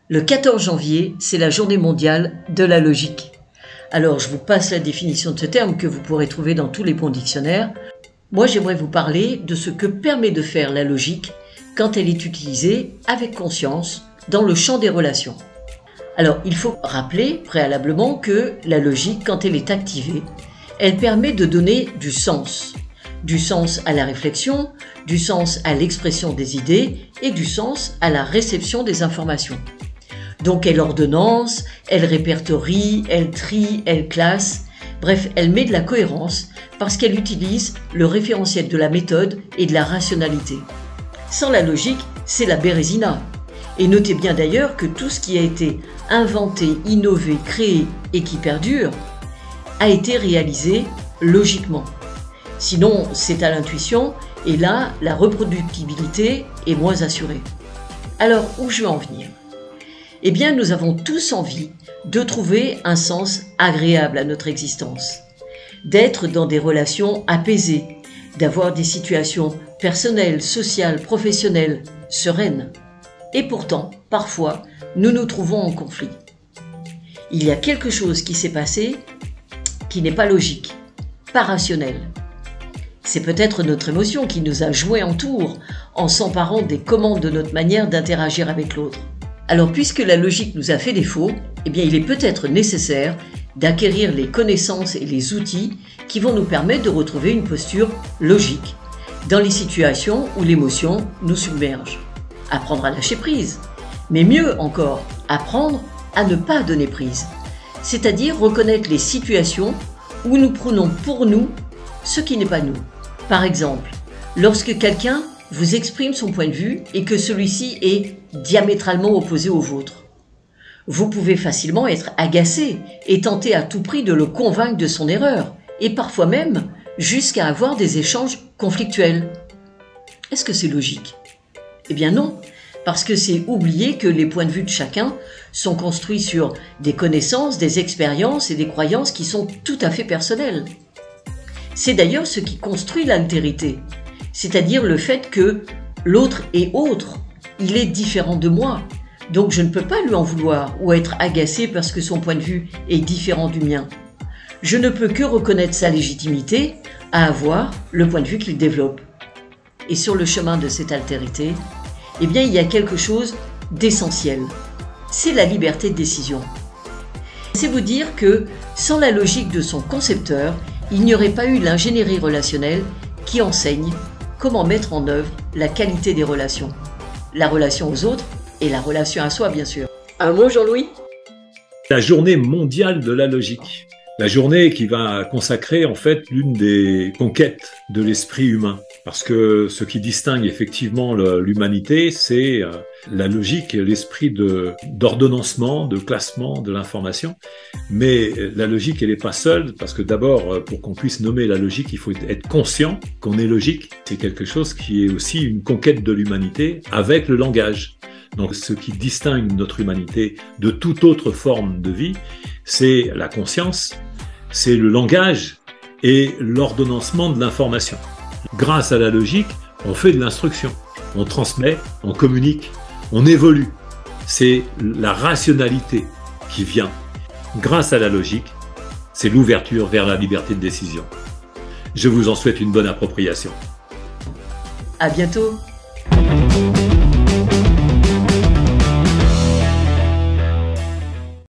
Le 14 janvier, c'est la journée mondiale de la logique. Alors, je vous passe la définition de ce terme que vous pourrez trouver dans tous les bons dictionnaires. Moi, j'aimerais vous parler de ce que permet de faire la logique quand elle est utilisée avec conscience dans le champ des relations. Alors, il faut rappeler préalablement que la logique, quand elle est activée, elle permet de donner du sens à la réflexion, du sens à l'expression des idées et du sens à la réception des informations. Donc elle ordonnance, elle répertorie, elle trie, elle classe, bref, elle met de la cohérence parce qu'elle utilise le référentiel de la méthode et de la rationalité. Sans la logique, c'est la bérésina. Et notez bien d'ailleurs que tout ce qui a été inventé, innové, créé et qui perdure a été réalisé logiquement. Sinon, c'est à l'intuition et là, la reproductibilité est moins assurée. Alors, où je veux en venir ? Eh bien, nous avons tous envie de trouver un sens agréable à notre existence, d'être dans des relations apaisées, d'avoir des situations personnelles, sociales, professionnelles, sereines. Et pourtant, parfois, nous nous trouvons en conflit. Il y a quelque chose qui s'est passé qui n'est pas logique, pas rationnel. C'est peut-être notre émotion qui nous a joué en tour en s'emparant des commandes de notre manière d'interagir avec l'autre. Alors, puisque la logique nous a fait défaut, eh bien, il est peut-être nécessaire d'acquérir les connaissances et les outils qui vont nous permettre de retrouver une posture logique dans les situations où l'émotion nous submerge. Apprendre à lâcher prise, mais mieux encore, apprendre à ne pas donner prise, c'est-à-dire reconnaître les situations où nous prenons pour nous ce qui n'est pas nous. Par exemple, lorsque quelqu'un vous exprime son point de vue et que celui-ci est diamétralement opposé au vôtre, vous pouvez facilement être agacé et tenter à tout prix de le convaincre de son erreur, et parfois même jusqu'à avoir des échanges conflictuels. Est-ce que c'est logique ? Eh bien non, parce que c'est oublier que les points de vue de chacun sont construits sur des connaissances, des expériences et des croyances qui sont tout à fait personnelles. C'est d'ailleurs ce qui construit l'altérité, c'est-à-dire le fait que l'autre est autre, il est différent de moi, donc je ne peux pas lui en vouloir ou être agacé parce que son point de vue est différent du mien. Je ne peux que reconnaître sa légitimité à avoir le point de vue qu'il développe. Et sur le chemin de cette altérité, eh bien, il y a quelque chose d'essentiel. C'est la liberté de décision. C'est vous dire que sans la logique de son concepteur, il n'y aurait pas eu l'ingénierie relationnelle qui enseigne comment mettre en œuvre la qualité des relations. La relation aux autres et la relation à soi, bien sûr. Un mot, Jean-Louis ? La journée mondiale de la logique. La journée qui va consacrer en fait l'une des conquêtes de l'esprit humain. Parce que ce qui distingue effectivement l'humanité, c'est la logique, l'esprit d'ordonnancement, de classement de l'information. Mais la logique, elle n'est pas seule, parce que d'abord, pour qu'on puisse nommer la logique, il faut être conscient qu'on est logique. C'est quelque chose qui est aussi une conquête de l'humanité avec le langage. Donc ce qui distingue notre humanité de toute autre forme de vie, c'est la conscience, c'est le langage et l'ordonnancement de l'information. Grâce à la logique, on fait de l'instruction, on transmet, on communique, on évolue. C'est la rationalité qui vient. Grâce à la logique, c'est l'ouverture vers la liberté de décision. Je vous en souhaite une bonne appropriation. À bientôt.